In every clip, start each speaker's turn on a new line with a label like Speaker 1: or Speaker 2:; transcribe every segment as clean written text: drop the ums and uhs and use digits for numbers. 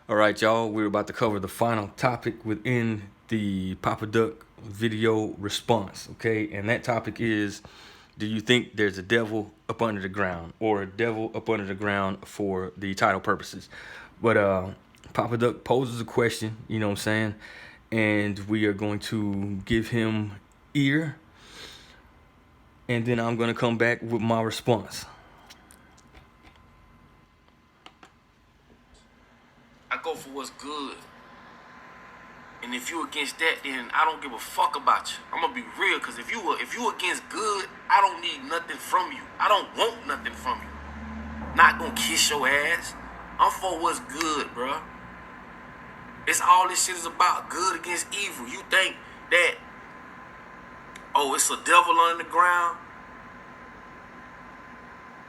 Speaker 1: All right, y'all, we're about to cover the final topic within the Papa Duck video response, okay? And that topic is, do you think there's a devil up under the ground, or a devil up under the ground for the title purposes? But Papa Duck poses a question, you know what I'm saying? And we are going to give him ear, and then I'm going to come back with my response.
Speaker 2: I go for what's good. And if you against that, then I don't give a fuck about you. I'm gonna be real, cause if you against good, I don't need nothing from you. I don't want nothing from you. Not gonna kiss your ass. I'm for what's good, bruh. It's all this shit is about, good against evil. You think that, oh, it's a devil on the ground?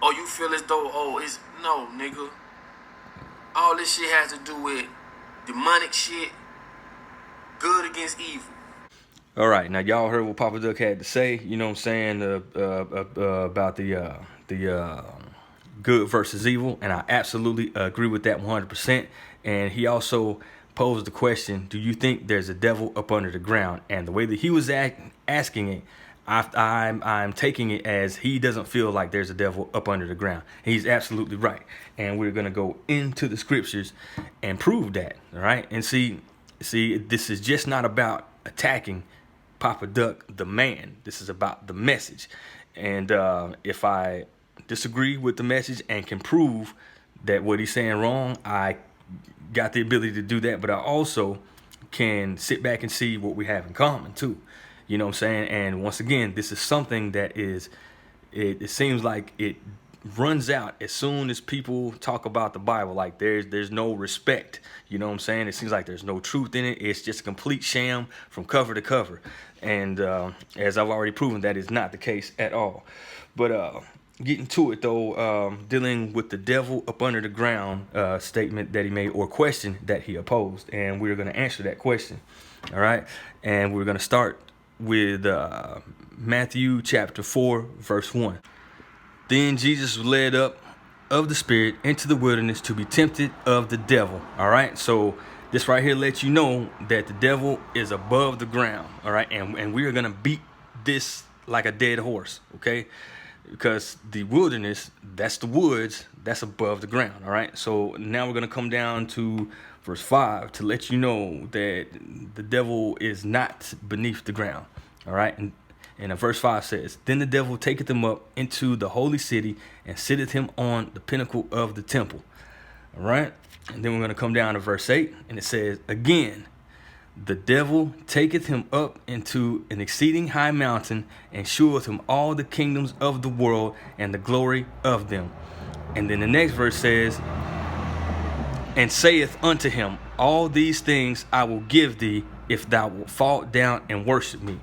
Speaker 2: Or you feel as though, oh, it's, no, nigga. All this shit has to do with demonic shit, good against evil.
Speaker 1: All right, now y'all heard what Papa Duck had to say, you know what I'm saying, about the good versus evil, and I absolutely agree with that 100%. And he also posed the question, do you think there's a devil up under the ground? And the way that he was asking it, I'm taking it as he doesn't feel like there's a devil up under the ground. He's absolutely right. And we're going to go into the scriptures and prove that. All right. And see, this is just not about attacking Papa Duck, the man. This is about the message. And if I disagree with the message and can prove that what he's saying wrong, I got the ability to do that. But I also can sit back and see what we have in common, too. You know what I'm saying? And once again, this is something that is, it seems like it runs out as soon as people talk about the Bible. Like there's no respect. You know what I'm saying? It seems like there's no truth in it. It's just a complete sham from cover to cover. And as I've already proven, that is not the case at all. But getting to it, though, dealing with the devil up under the ground statement that he made, or question that he opposed. And we're going to answer that question. All right. And we're going to start with Matthew chapter 4, verse 1. Then Jesus was led up of the Spirit into the wilderness to be tempted of the devil. All right. So this right here lets you know that the devil is above the ground. All right. And we are going to beat this like a dead horse. OK, because the wilderness, that's the woods, that's above the ground. All right. So now we're going to come down to verse 5 to let you know that the devil is not beneath the ground. All right. And verse 5 says, then the devil taketh him up into the holy city and sitteth him on the pinnacle of the temple. All right. And then we're going to come down to verse 8, and it says, again, the devil taketh him up into an exceeding high mountain and sheweth him all the kingdoms of the world and the glory of them. And then the next verse says, and saith unto him, all these things I will give thee if thou wilt fall down and worship me.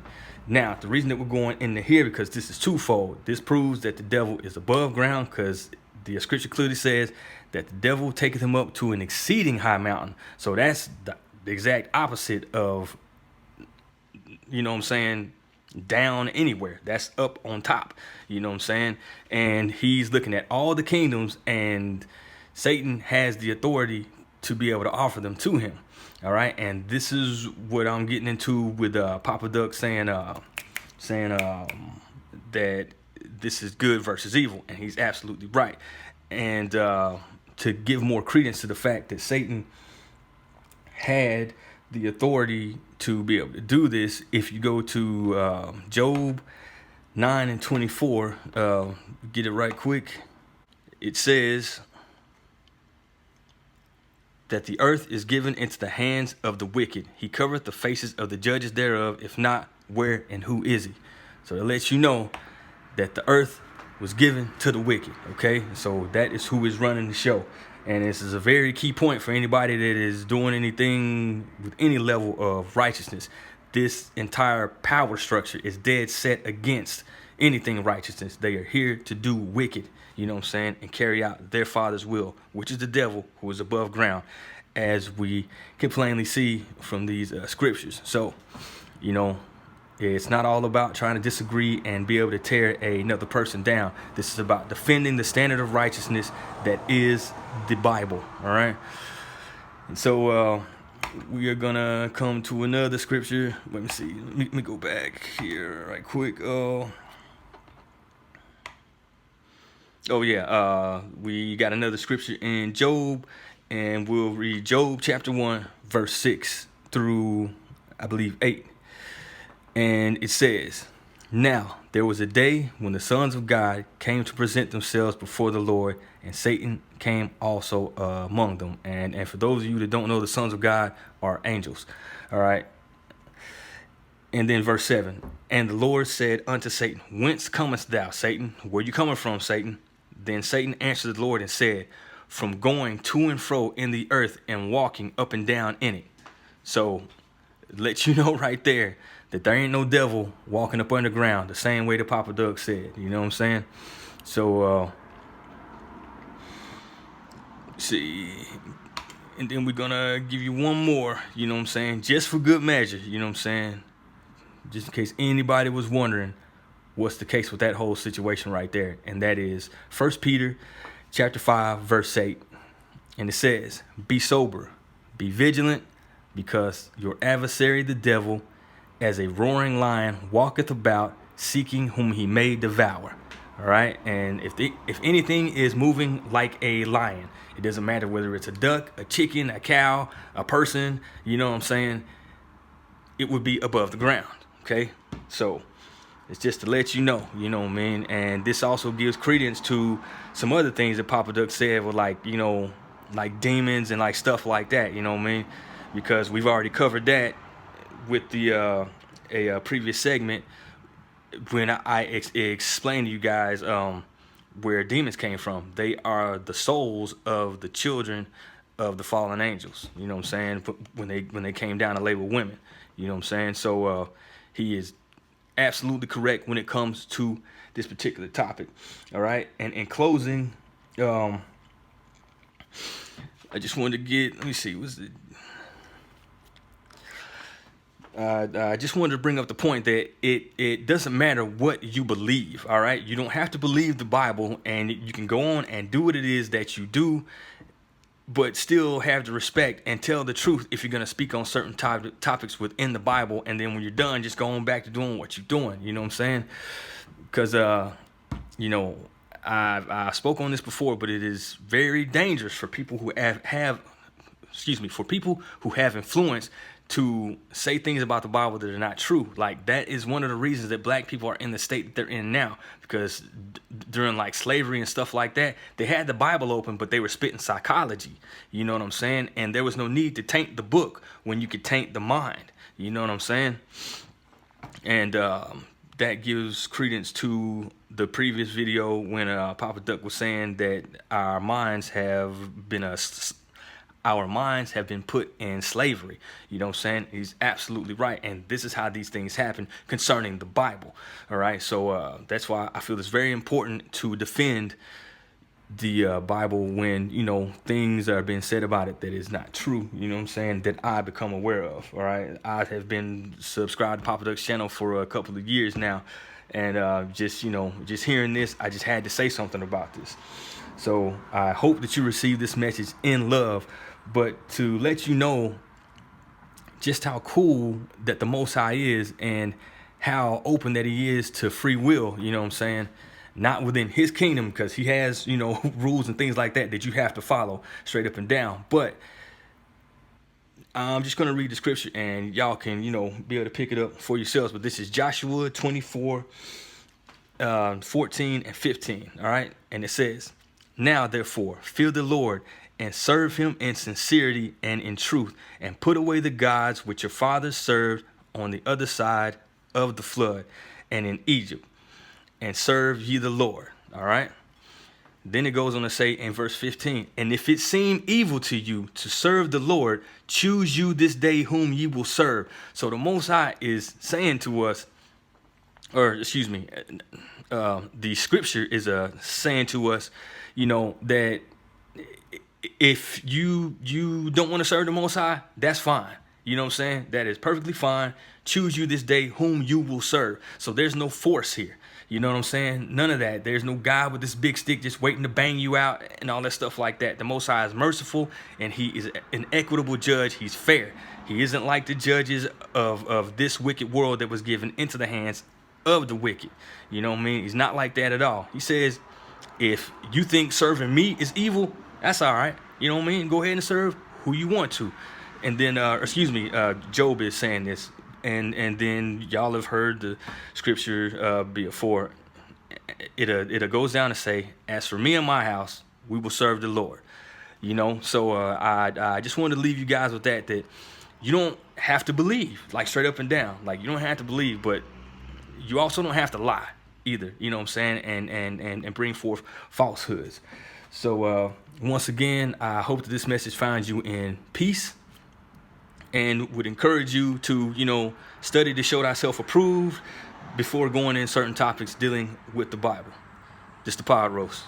Speaker 1: Now, the reason that we're going into here, because this is twofold. This proves that the devil is above ground, because the scripture clearly says that the devil taketh him up to an exceeding high mountain. So that's the exact opposite of, you know what I'm saying, down anywhere. That's up on top. You know what I'm saying? And he's looking at all the kingdoms, and Satan has the authority to be able to offer them to him. All right. And this is what I'm getting into with Papa Duck saying that this is good versus evil. And he's absolutely right. And to give more credence to the fact that Satan had the authority to be able to do this, if you go to Job 9 and 24, get it right quick. It says that the earth is given into the hands of the wicked. He covereth the faces of the judges thereof. If not, where and who is he? So it lets you know that the earth was given to the wicked. Okay, so that is who is running the show. And this is a very key point for anybody that is doing anything with any level of righteousness. This entire power structure is dead set against anything righteousness. They are here to do wicked, you know what I'm saying, and carry out their father's will, which is the devil, who is above ground, as we can plainly see from these scriptures. So, you know, it's not all about trying to disagree and be able to tear another person down. This is about defending the standard of righteousness that is the Bible. All right. And so we are gonna come to another scripture. Let me see. Let me go back here right quick. We got another scripture in Job, and we'll read Job chapter 1, verse 6 through, I believe, 8. And it says, "Now there was a day when the sons of God came to present themselves before the Lord, and Satan came also among them." And for those of you that don't know, the sons of God are angels. All right. And then verse 7, "And the Lord said unto Satan, Whence comest thou, Satan? Where you coming from, Satan? Then Satan answered the Lord and said, From going to and fro in the earth and walking up and down in it." So let you know right there that there ain't no devil walking up underground the same way that Papa Doug said. You know what I'm saying? So see, and then we're gonna give you one more, you know what I'm saying, just for good measure, you know what I'm saying, just in case anybody was wondering what's the case with that whole situation right there. And that is 1 Peter chapter 5, verse 8. And it says, "Be sober, be vigilant, because your adversary the devil, as a roaring lion, walketh about, seeking whom he may devour." All right. And if anything is moving like a lion, it doesn't matter whether it's a duck, a chicken, a cow, a person, you know what I'm saying, it would be above the ground. Okay. So it's just to let you know what I mean? And this also gives credence to some other things that Papa Duck said with, like, you know, like demons and like stuff like that, you know what I mean? Because we've already covered that with the a previous segment when I explained to you guys where demons came from. They are the souls of the children of the fallen angels, you know what I'm saying, when they came down to lay with women, you know what I'm saying? So he is absolutely correct when it comes to this particular topic. All right. And in closing, I just wanted to get, let me see, I just wanted to bring up the point that it doesn't matter what you believe. All right. You don't have to believe the Bible, and you can go on and do what it is that you do, but still have the respect and tell the truth if you're going to speak on certain topics within the Bible. And then when you're done, just go on back to doing what you're doing. You know what I'm saying? Because, you know, I spoke on this before, but it is very dangerous for people who for people who have influence to say things about the Bible that are not true. Like, that is one of the reasons that black people are in the state that they're in now, because during like slavery and stuff like that, they had the Bible open, but they were spitting psychology. You know what I'm saying? And there was no need to taint the book when you could taint the mind. You know what I'm saying? And that gives credence to the previous video when Papa Duck was saying that our minds have been put in slavery. You know what I'm saying? He's absolutely right. And this is how these things happen concerning the Bible. All right. So that's why I feel it's very important to defend the Bible when, you know, things are being said about it that is not true. You know what I'm saying? That I become aware of. All right. I have been subscribed to Papa Duck's channel for a couple of years now. And just hearing this, I just had to say something about this. So I hope that you receive this message in love, but to let you know just how cool that the Most High is and how open that he is to free will, you know what I'm saying? Not within his kingdom, because he has, you know, rules and things like that you have to follow straight up and down. But I'm just going to read the scripture and y'all can, you know, be able to pick it up for yourselves. But this is Joshua 24, 14 and 15. All right. And it says, "Now, therefore, fear the Lord and serve him in sincerity and in truth, and put away the gods which your fathers served on the other side of the flood and in Egypt, and serve ye the Lord." All right. Then it goes on to say in verse 15, "And if it seem evil to you to serve the Lord, choose you this day whom ye will serve." So the Most High is saying to us, the scripture is saying to us, you know, that if you don't want to serve the Most High, that's fine. You know what I'm saying? That is perfectly fine. Choose you this day whom you will serve. So there's no force here. You know what I'm saying? None of that. There's no God with this big stick just waiting to bang you out and all that stuff like that. The Most High is merciful, and he is an equitable judge. He's fair. He isn't like the judges of this wicked world that was given into the hands of the wicked. You know what I mean? He's not like that at all. He says, if you think serving me is evil, that's all right. You know what I mean? Go ahead and serve who you want to. And then, Job is saying this. And then y'all have heard the scripture before. It goes down to say, as for me and my house, we will serve the Lord. You know, so I just wanted to leave you guys with that you don't have to believe, like straight up and down. Like, you don't have to believe, but you also don't have to lie either. You know what I'm saying? And bring forth falsehoods. So once again, I hope that this message finds you in peace, and would encourage you to, study to show thyself approved before going in certain topics dealing with the Bible. This the Podroast.